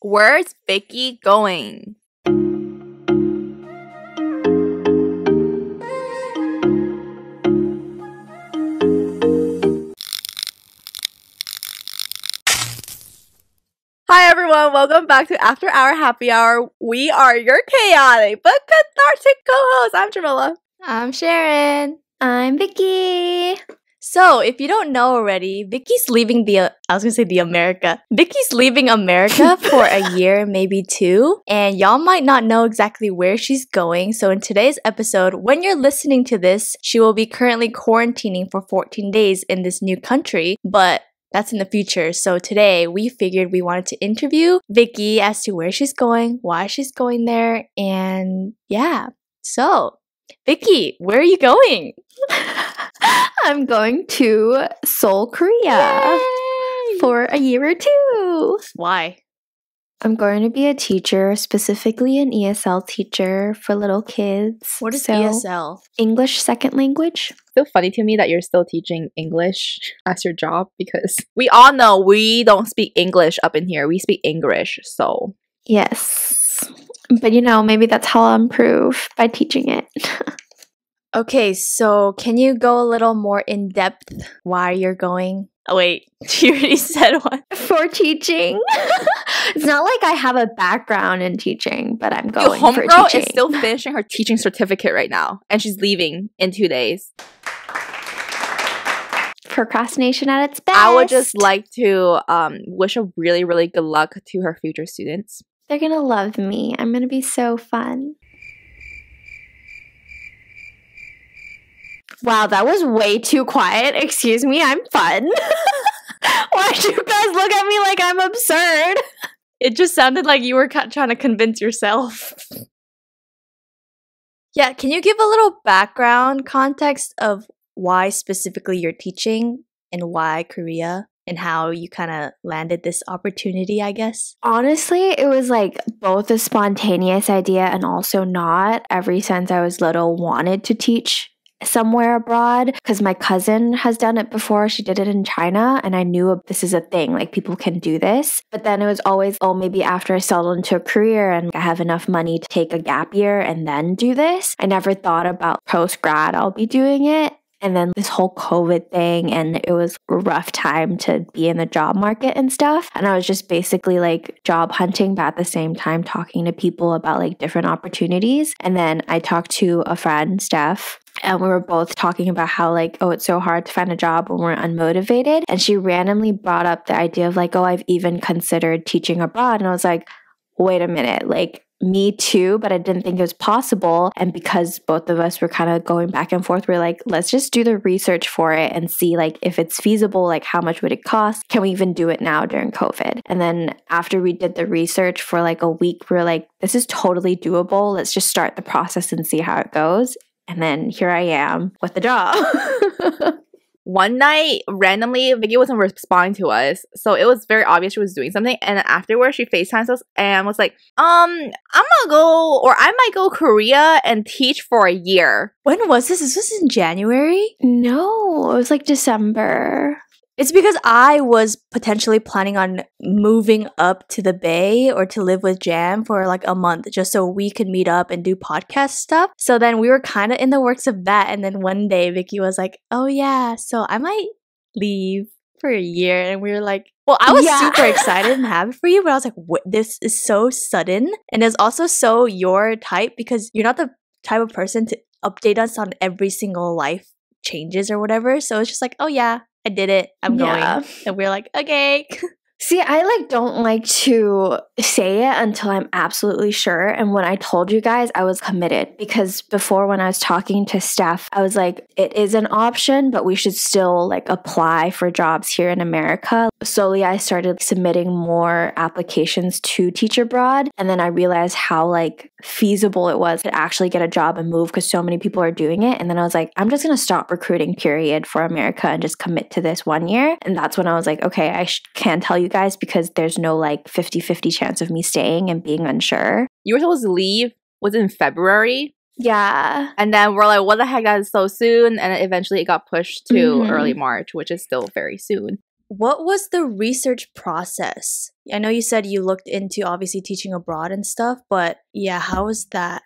Where's Vicky going? Hi everyone, welcome back to After Hour Happy Hour. We are your chaotic but cathartic co-hosts. I'm Jamila. I'm Sharon. I'm Vicky. So, if you don't know already, Vicky's leaving Vicky's leaving America for a year, maybe two. And y'all might not know exactly where she's going. So, in today's episode, when you're listening to this, she will be currently quarantining for 14 days in this new country. But that's in the future. So today we figured we wanted to interview Vicky as to where she's going, why she's going there, and yeah. So, Vicky, where are you going? I'm going to Seoul, Korea. Yay! For a year or two. Why? I'm going to be a teacher, specifically an ESL teacher for little kids. What is ESL? English second language. It's so funny to me that you're still teaching English as your job because we all know we don't speak English up in here. We speak English, so. Yes. But maybe that's how I'll improve by teaching it. Okay, so can you go a little more in depth why you're going? Oh wait, you already said one. For teaching. It's not like I have a background in teaching, but I'm going for teaching. Homegirl is still finishing her teaching certificate right now, and she's leaving in 2 days. Procrastination at its best. I would just like to wish a really, really good luck to her future students. They're going to love me. I'm going to be so fun. Wow, that was way too quiet. Excuse me, I'm fun. Why'd you guys look at me like I'm absurd? It just sounded like you were trying to convince yourself. Yeah, can you give a little background context of why specifically you're teaching and why Korea and how you kind of landed this opportunity, I guess? Honestly, it was like both a spontaneous idea and also not. Ever since I was little, wanted to teach somewhere abroad because my cousin has done it before. She did it in China and I knew this is a thing, like people can do this. But then it was always, maybe after I settle into a career and I have enough money to take a gap year and then do this. I never thought about post-grad I'll be doing it. And then this whole COVID thing, and it was a rough time to be in the job market and stuff. And I was just basically like job hunting, but at the same time talking to people about like different opportunities. And then I talked to a friend, Steph, and we were both talking about how like, it's so hard to find a job when we're unmotivated. And she randomly brought up the idea of like, I've even considered teaching abroad. And I was like, wait a minute, like, me too, but I didn't think it was possible. And because both of us were kind of going back and forth, we're like, let's just do the research for it and see like if it's feasible, like how much would it cost? Can we even do it now during COVID? And then after we did the research for like a week, we were like, this is totally doable. Let's just start the process and see how it goes. And then here I am with the job. One night, randomly, Vicky wasn't responding to us. So it was very obvious she was doing something. And then afterwards, she FaceTimes us and was like, I'm gonna go, or I might go Korea and teach for a year. When was this? This was in January? No, it was like December. It's because I was potentially planning on moving up to the Bay or to live with Jam for like a month just so we could meet up and do podcast stuff. So then we were kind of in the works of that. And then one day Vicky was like, oh yeah, so I might leave for a year. And we were like, well, I was super excited and happy for you. But I was like, what? This is so sudden. And it's also so your type because you're not the type of person to update us on every single life changes or whatever. So it's just like, oh yeah, I did it. I'm going. And we're like, okay. See, I like don't like to say it until I'm absolutely sure. And when I told you guys, I was committed because before when I was talking to Steph, I was like, it is an option, but we should still like apply for jobs here in America. Slowly, I started submitting more applications to teach abroad. And then I realized how like feasible it was to actually get a job and move because so many people are doing it. And then I was like, I'm just going to stop recruiting period for America and just commit to this 1 year. And that's when I was like, okay, I can tell you guys because there's no like 50-50 chance of me staying and being unsure. You were supposed to leave, was it in February? Yeah. And then we're like, what the heck, that is so soon. And eventually it got pushed to early March, which is still very soon. what was the research process? I know you said you looked into obviously teaching abroad and stuff, but yeah, how was that?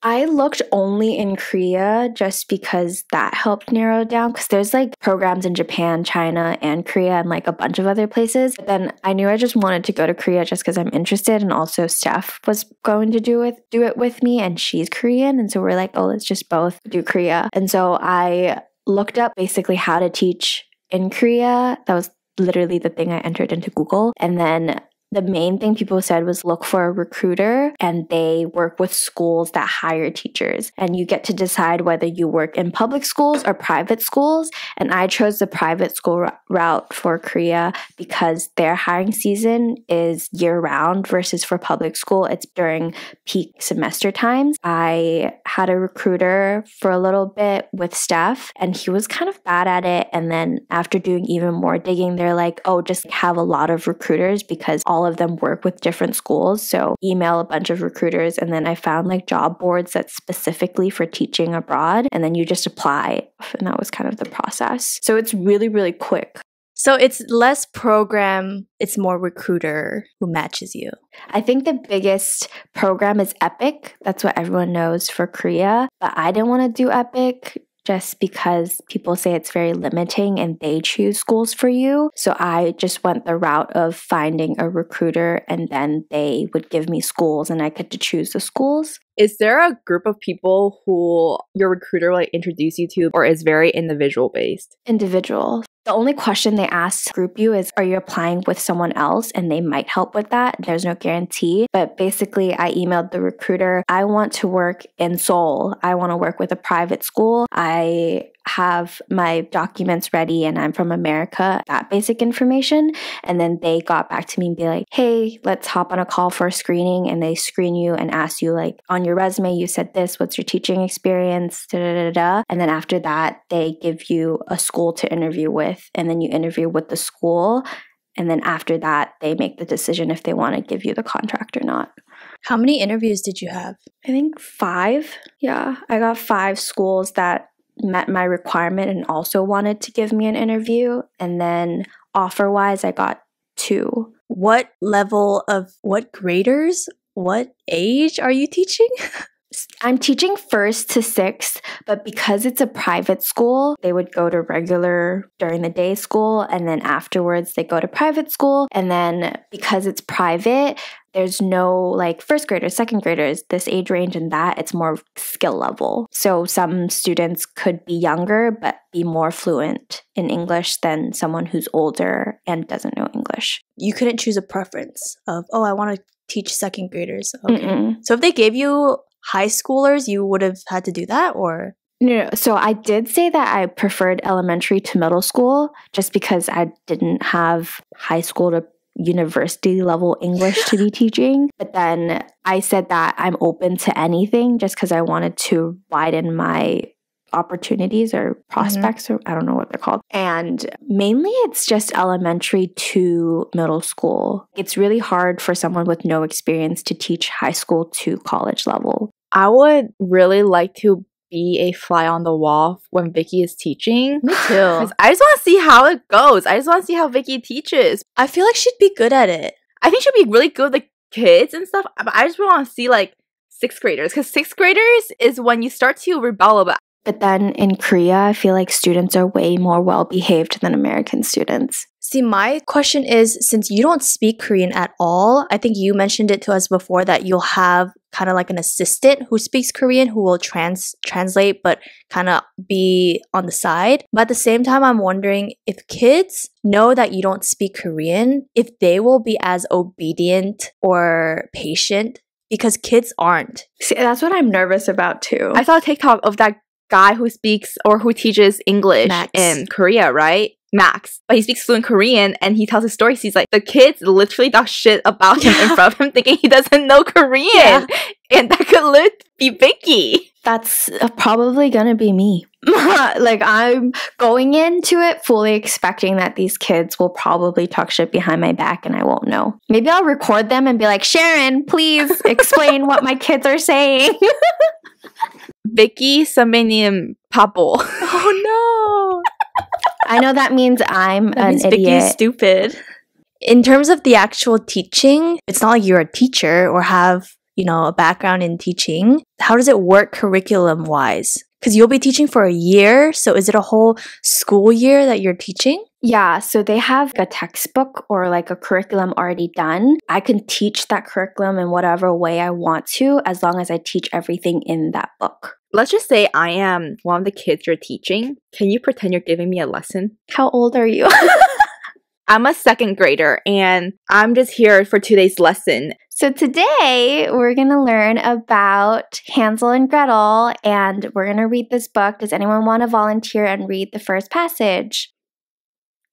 I looked only in Korea just because that helped narrow down, because there's like programs in Japan, China, and Korea, and like a bunch of other places. But then I knew I just wanted to go to Korea just because I'm interested, and also Steph was going to do it with me, and she's Korean, and so we're like, oh, let's just both do Korea. And so I looked up basically how to teach in Korea. That was literally the thing I entered into Google, and then the main thing people said was look for a recruiter, and they work with schools that hire teachers. And you get to decide whether you work in public schools or private schools. And I chose the private school route for Korea because their hiring season is year round versus for public school, it's during peak semester times. I had a recruiter for a little bit with Steph, and he was kind of bad at it. And then after doing even more digging, they're like, oh, just have a lot of recruiters because all of them work with different schools. So email a bunch of recruiters, and then I found like job boards that's specifically for teaching abroad, and then you just apply, and that was kind of the process. So it's really, really quick. So it's less program, it's more recruiter who matches you. I think the biggest program is Epic. That's what everyone knows for Korea, but I didn't want to do Epic just because people say it's very limiting and they choose schools for you. So I just went the route of finding a recruiter, and then they would give me schools and I get to choose the schools. Is there a group of people who your recruiter will like introduce you to, or is very individual based? Individual. The only question they ask to group you is, are you applying with someone else? And they might help with that. There's no guarantee. But basically, I emailed the recruiter, I want to work in Seoul. I want to work with a private school. I have my documents ready and I'm from America, that basic information. And then they got back to me and be like, hey, let's hop on a call for a screening. And they screen you and ask you like, on your resume, you said this, what's your teaching experience, da da da da. And then after that, they give you a school to interview with, and then you interview with the school. And then after that, they make the decision if they want to give you the contract or not. How many interviews did you have? I think 5. Yeah, I got 5 schools that met my requirement and also wanted to give me an interview. And then offer-wise, I got 2. What level of what graders? What age are you teaching? I'm teaching 1st to 6th, but because it's a private school, they would go to regular during the day school, and then afterwards they go to private school. And then because it's private, there's no like 1st graders, 2nd graders, this age range and that. It's more skill level. So some students could be younger but be more fluent in English than someone who's older and doesn't know English. You couldn't choose a preference of, oh, I want to teach 2nd graders. Okay. So if they gave you high schoolers, you would have had to do that, or? No. So I did say that I preferred elementary to middle school just because I didn't have high school to university level English to be teaching. But then I said that I'm open to anything just because I wanted to widen my opportunities or prospects, or I don't know what they're called. And mainly it's just elementary to middle school. It's really hard for someone with no experience to teach high school to college level. I would really like to be a fly on the wall when Vicky is teaching. Me too. I just want to see how it goes. I just want to see how Vicky teaches. I feel like she'd be good at it. I think she'd be really good with the kids and stuff, but I just want to see like 6th graders, because 6th graders is when you start to rebel about. But then in Korea, I feel like students are way more well-behaved than American students. See, my question is, since you don't speak Korean at all, I think you mentioned it to us before that you'll have kind of like an assistant who speaks Korean who will translate but kind of be on the side. But at the same time, I'm wondering if kids know that you don't speak Korean, if they will be as obedient or patient, because kids aren't. See, that's what I'm nervous about too. I saw a TikTok of that guy who speaks or who teaches English in Korea, right? Max. But he speaks fluent Korean and he tells his stories. He's like, the kids literally talk shit about him in front of him thinking he doesn't know Korean. Yeah. And that could literally be Vicky. That's probably gonna be me. Like, I'm going into it fully expecting that these kids will probably talk shit behind my back and I won't know. Maybe I'll record them and be like, Sharon, please explain what my kids are saying. Vicky 선배님 바보. Oh no. I know that means I'm That an means idiot. Vicky's stupid. In terms of the actual teaching, it's not like you're a teacher or have, a background in teaching. How does it work curriculum-wise? Because you'll be teaching for a year, so is it a whole school year that you're teaching? Yeah, so they have a textbook or like a curriculum already done. I can teach that curriculum in whatever way I want to, as long as I teach everything in that book. Let's just say I am one of the kids you're teaching. Can you pretend you're giving me a lesson? How old are you? I'm a second grader and I'm just here for today's lesson. So today we're going to learn about Hansel and Gretel, and we're going to read this book. Does anyone want to volunteer and read the first passage?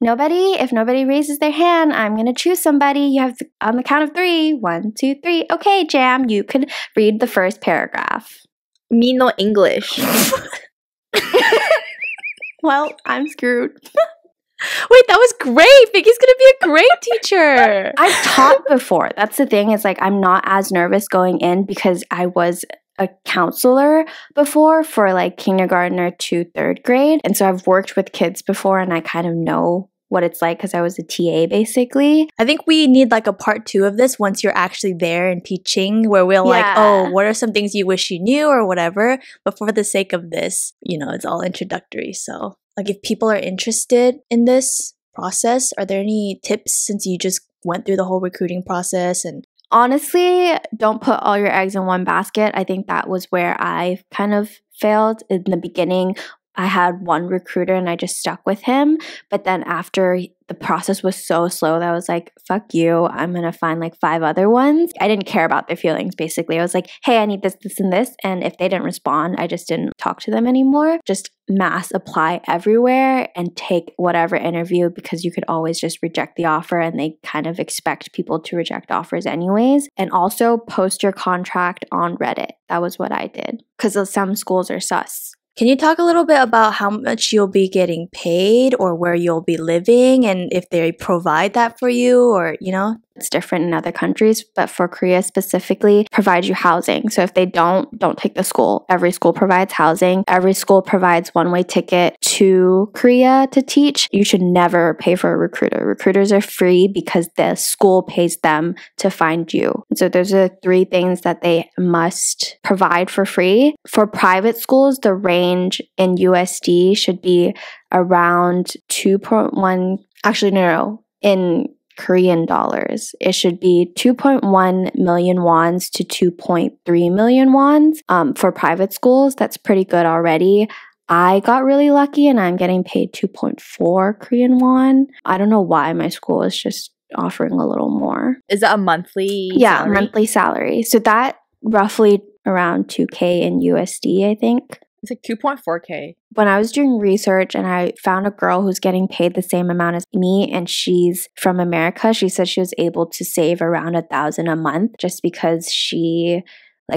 Nobody? If nobody raises their hand, I'm going to choose somebody. You have to, on the count of 3. 1, 2, 3. Okay, Jam, you could read the first paragraph. Me no English. Well, I'm screwed. Wait, that was great. Vicky's going to be a great teacher. I've taught before. That's the thing, is like I'm not as nervous going in because I was a counselor before for like kindergartner to 3rd grade. And so I've worked with kids before and I kind of know what it's like because I was a TA basically. I think we need like a part 2 of this once you're actually there and teaching, where we'll like, what are some things you wish you knew or whatever. But for the sake of this, it's all introductory. So like if people are interested in this process, are there any tips since you just went through the whole recruiting process? And honestly, don't put all your eggs in one basket. I think that was where I kind of failed in the beginning. I had one recruiter and I just stuck with him. But then after the process was so slow that I was like, fuck you, I'm going to find like 5 other ones. I didn't care about their feelings, basically. I was like, hey, I need this, this, and this. And if they didn't respond, I just didn't talk to them anymore. Just mass apply everywhere and take whatever interview, because you could always just reject the offer and they kind of expect people to reject offers anyways. And also post your contract on Reddit. That was what I did, because some schools are sus. can you talk a little bit about how much you'll be getting paid or where you'll be living and if they provide that for you or, It's different in other countries, but for Korea specifically, provide you housing. So if they don't take the school. Every school provides housing. Every school provides one-way ticket to Korea to teach. You should never pay for a recruiter. Recruiters are free because the school pays them to find you. So those are 3 things that they must provide for free. For private schools, the range in USD should be around 2.1, actually no, in Korean dollars. It should be 2.1 million wons to 2.3 million wons. For private schools, that's pretty good already. I got really lucky and I'm getting paid 2.4 Korean won. I don't know why my school is just offering a little more. Is that a monthly salary? Monthly salary. So that roughly around 2K in USD, I think. It's like 2.4K. When I was doing research and I found a girl who's getting paid the same amount as me and she's from America, she said she was able to save around 1,000 a month just because she,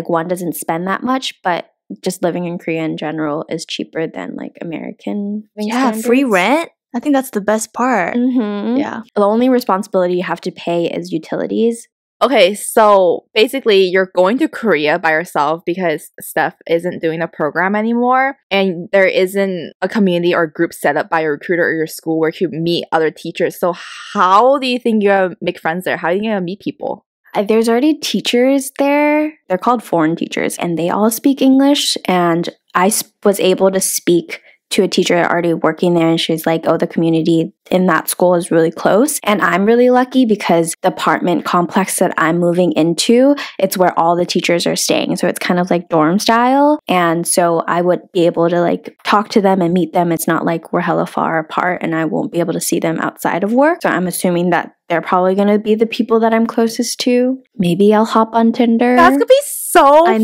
one, doesn't spend that much, but just living in Korea in general is cheaper than American standards. Free rent. I think that's the best part. Mm-hmm. Yeah. The only responsibility you have to pay is utilities. Okay, so basically you're going to Korea by yourself because Steph isn't doing the program anymore and there isn't a community or group set up by your recruiter or your school where you meet other teachers. So how do you think you're going to make friends there? How are you going to meet people? There's already teachers there. They're called foreign teachers and they all speak English, and I was able to speak to a teacher already working there, and she's like, oh, the community in that school is really close. And I'm really lucky because the apartment complex that I'm moving into, it's where all the teachers are staying. So it's kind of like dorm style. And so I would be able to talk to them and meet them. It's not like we're hella far apart and I won't be able to see them outside of work. So I'm assuming that they're probably going to be the people that I'm closest to. Maybe I'll hop on Tinder. That's going to be so fun.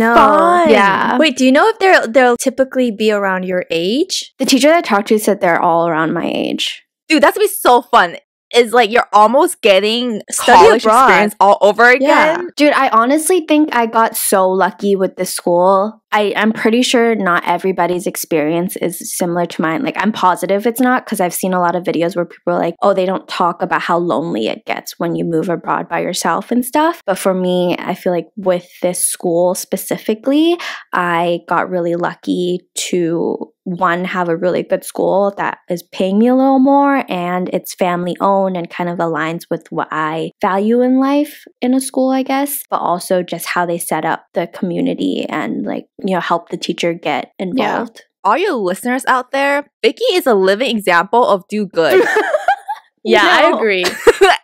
Yeah. Wait, do you know if they'll typically be around your age? The teacher that I talked to said they're all around my age. Dude, that's going to be so fun. It's like you're almost getting Study college abroad. experience all over again. Yeah. Dude, I honestly think I got so lucky with the school. I'm pretty sure not everybody's experience is similar to mine. Like, I'm positive it's not, because I've seen a lot of videos where people are like, oh, they don't talk about how lonely it gets when you move abroad by yourself and stuff. But for me, I feel like with this school specifically, I got really lucky to, one, have a really good school that is paying me a little more, and it's family owned and kind of aligns with what I value in life in a school, I guess, but also just how they set up the community and, like, you know, help the teacher get involved. All you listeners out there, Vicky is a living example of do good. Yeah, I agree.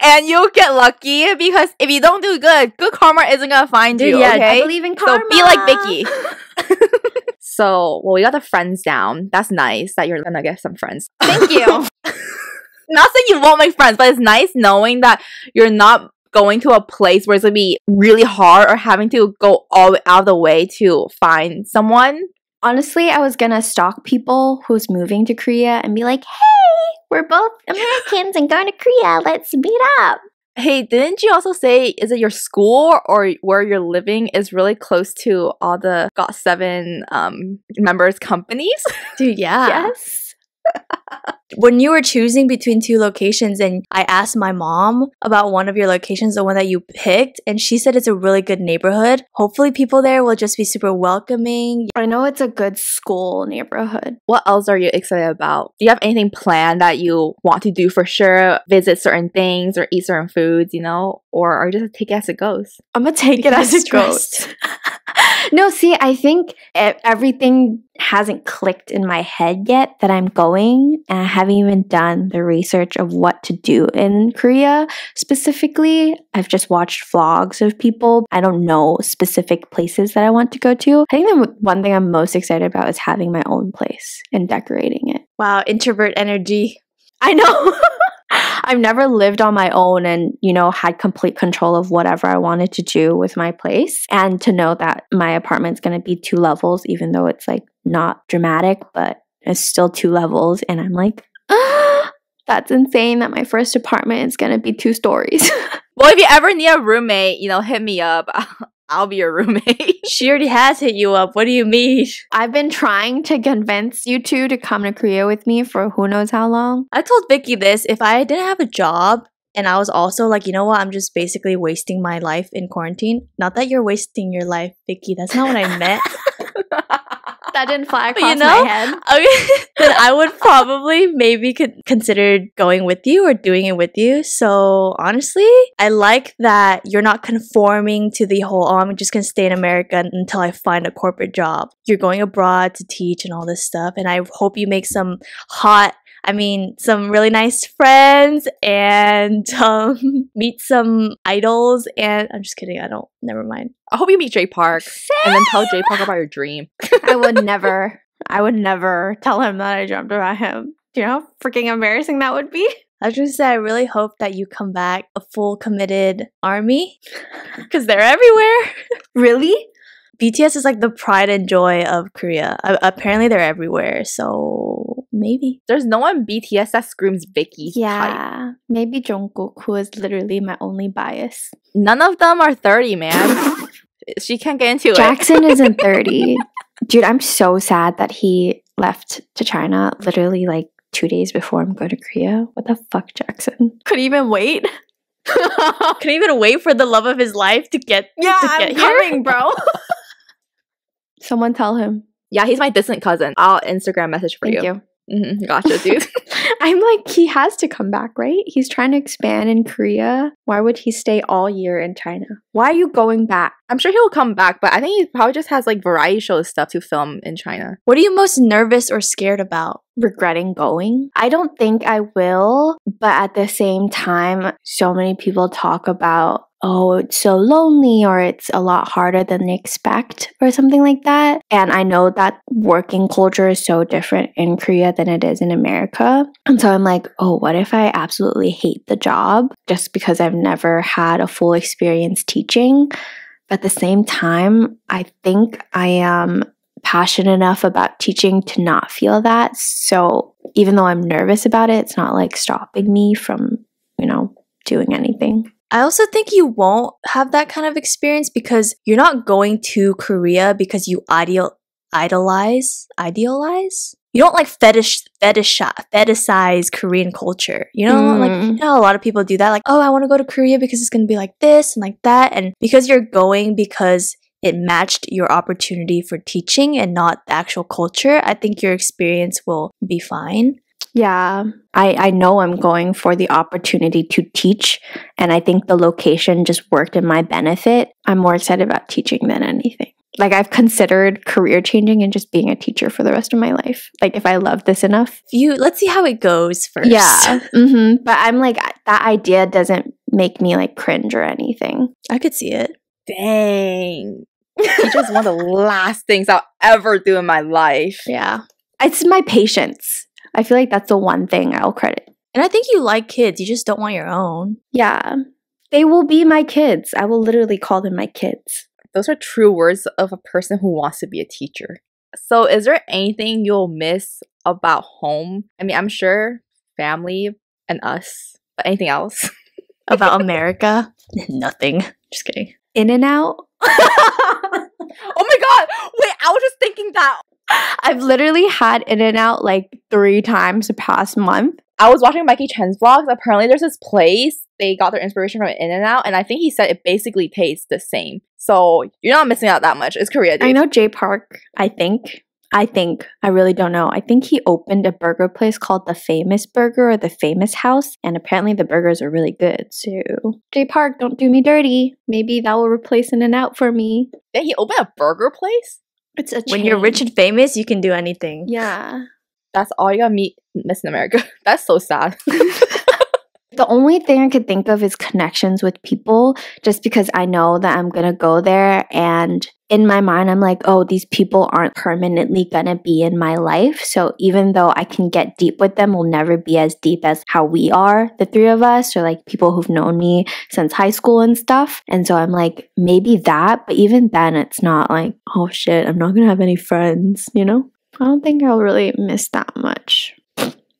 And you'll get lucky, because if you don't do good, good karma isn't gonna find you. Yeah, okay? I believe in karma. So be like Vicky. So, well, we got the friends down. That's nice that you're gonna get some friends. Thank you. Not saying you won't make friends, but it's nice knowing that you're not going to a place where it's gonna be really hard or having to go all out of the way to find someone. Honestly, I was gonna stalk people who's moving to Korea and be like, hey, we're both Americans and going to Korea. Let's meet up. Hey, didn't you also say, is it your school or where you're living is really close to all the GOT7 members' companies? Dude, yeah. Yes. When you were choosing between two locations, and I asked my mom about one of your locations, the one that you picked, and she said it's a really good neighborhood. Hopefully people there will just be super welcoming. I know it's a good school neighborhood. What else are you excited about? Do you have anything planned that you want to do for sure? Visit certain things or eat certain foods, you know? Or are you just take it as it goes? I'm gonna take it as it goes. No, see, I think everything hasn't clicked in my head yet that I'm going, and I haven't even done the research of what to do in Korea specifically. I've just watched vlogs of people. I don't know specific places that I want to go to. I think the one thing I'm most excited about is having my own place and decorating it. Wow, introvert energy. I know. I've never lived on my own and, you know, had complete control of whatever I wanted to do with my place. And to know that my apartment's going to be 2 levels, even though it's like not dramatic, but it's still 2 levels. And I'm like, that's insane that my first apartment is going to be 2 stories. Well, if you ever need a roommate, you know, hit me up. I'll be your roommate. She already has hit you up. What do you mean? I've been trying to convince you two to come to Korea with me for who knows how long. I told Vicky this. If I didn't have a job and I was also like, you know what, I'm just basically wasting my life in quarantine. Not that you're wasting your life, Vicky. That's not what I meant. That didn't fly across you know, my head. Okay, then I would probably maybe consider going with you or doing it with you. So honestly, I like that you're not conforming to the whole, oh, I'm just going to stay in America until I find a corporate job. You're going abroad to teach and all this stuff. And I hope you make some some really nice friends and meet some idols. And I'm just kidding. Never mind. I hope you meet Jay Park and then tell Jay Park about your dream. I would never tell him that I dreamt about him. Do you know how freaking embarrassing that would be? I was just say, I really hope that you come back a full committed army because they're everywhere. Really? BTS is like the pride and joy of Korea. Apparently, they're everywhere. So maybe there's no one BTS that screams Vicky. Yeah, type. maybe Jungkook, who is literally my only bias. None of them are 30, man. She can't get into Jackson isn't 30. Dude, I'm so sad that he left to China literally like 2 days before I'm going to Korea. What the fuck, Jackson? Couldn't even wait. Couldn't even wait for the love of his life to get I'm coming, bro. Someone tell him. Yeah, he's my distant cousin. I'll Instagram message for Thank you. Gotcha, dude. I'm like, he has to come back, right? He's trying to expand in Korea. Why would he stay all year in China? Why are you going back? I'm sure he'll come back, but I think he probably just has like variety show stuff to film in China. What are you most nervous or scared about? Regretting going? I don't think I will, but at the same time, so many people talk about, oh, it's so lonely or it's a lot harder than they expect or something like that. And I know that working culture is so different in Korea than it is in America. And so I'm like, oh, what if I absolutely hate the job just because I've never had a full experience teaching? But at the same time, I think I am passionate enough about teaching to not feel that. So even though I'm nervous about it, it's not like stopping me from, doing anything. I also think you won't have that kind of experience because you're not going to Korea because you idealize. You don't like fetishize Korean culture. You know, like you know, a lot of people do that. Like, oh, I want to go to Korea because it's gonna be like this and like that, and because you're going because it matched your opportunity for teaching and not the actual culture, I think your experience will be fine. Yeah, I know I'm going for the opportunity to teach, and I think the location just worked in my benefit. I'm more excited about teaching than anything. Like, I've considered career changing and just being a teacher for the rest of my life. Like, if I love this enough. Let's see how it goes first. Yeah. But I'm like, that idea doesn't make me like cringe or anything. I could see it. Dang. Teacher's one of the last things I'll ever do in my life. Yeah. It's my patience. I feel like that's the one thing I'll credit. And I think you like kids. You just don't want your own. Yeah. They will be my kids. I will literally call them my kids. Those are true words of a person who wants to be a teacher. So is there anything you'll miss about home? I mean, I'm sure family and us, but anything else? About America? Nothing. Just kidding. In-N-Out? Oh my god! Wait, I was just thinking that. I've literally had In-N-Out like 3 times the past month. I was watching Mikey Chen's vlogs. Apparently there's this place. They got their inspiration from In-N-Out, and I think he said it basically tastes the same. So you're not missing out that much. It's Korea, dude. I know Jay Park, I think. I really don't know. I think he opened a burger place called The Famous Burger or The Famous House, and apparently the burgers are really good. So, Jay Park, don't do me dirty. Maybe that will replace In-N-Out for me. Did he open a burger place? It's a chain. When you're rich and famous, you can do anything. Yeah. That's all you gotta miss in America. That's so sad. The only thing I could think of is connections with people, just because I know that I'm going to go there, and in my mind I'm like, oh, these people aren't permanently going to be in my life. So even though I can get deep with them, we'll never be as deep as how we are, the 3 of us, or like people who've known me since high school and stuff. And so I'm like, maybe that, but even then it's not like, oh shit, I'm not going to have any friends, you know? I don't think I'll really miss that much.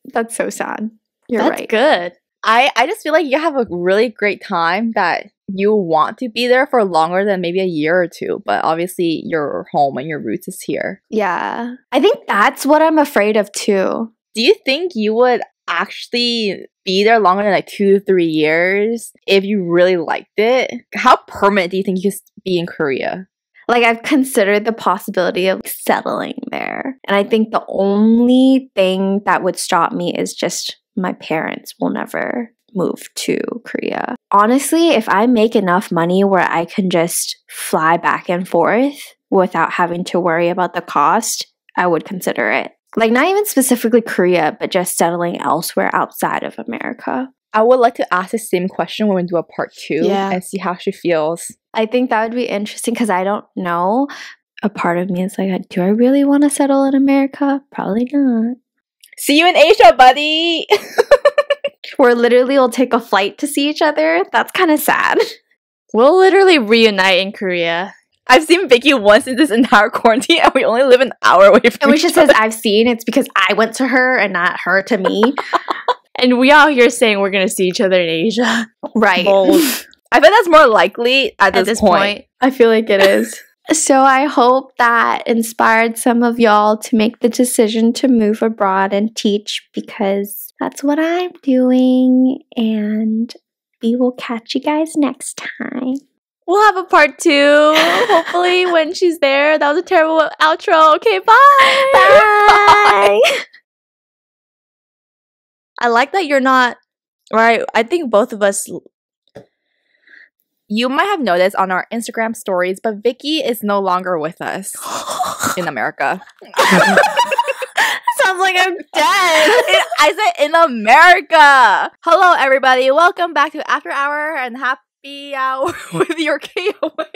That's so sad. You're That's right. good. I just feel like you have a really great time that you want to be there for longer than maybe a year or 2, but obviously your home and your roots is here. Yeah. I think that's what I'm afraid of too. Do you think you would actually be there longer than like 2 to 3 years if you really liked it? How permanent do you think you could be in Korea? Like, I've considered the possibility of settling there. And I think the only thing that would stop me is just my parents will never move to Korea. Honestly, if I make enough money where I can just fly back and forth without having to worry about the cost, I would consider it. Like, not even specifically Korea, but just settling elsewhere outside of America. I would like to ask the same question when we do a part 2 and see how she feels. I think that would be interesting because I don't know. A part of me is like, do I really want to settle in America? Probably not. See you in Asia, buddy! We're literally will take a flight to see each other. That's kind of sad. We'll literally reunite in Korea. I've seen Vicky once in this entire quarantine, and we only live an hour away from And when each she other. says I've seen, it's because I went to her and not her to me. And we out here saying we're going to see each other in Asia. Right. Bold. I bet that's more likely at this point. I feel like it is. So I hope that inspired some of y'all to make the decision to move abroad and teach, because that's what I'm doing. And we will catch you guys next time. We'll have a part 2, hopefully, when she's there. That was a terrible outro. Okay, bye! Bye! I like that you're not... Right, I think both of us... You might have noticed on our Instagram stories, but Vicky is no longer with us in America. Sounds like I'm dead. I said in America. Hello, everybody. Welcome back to After Hour and Happy Hour with your KOA.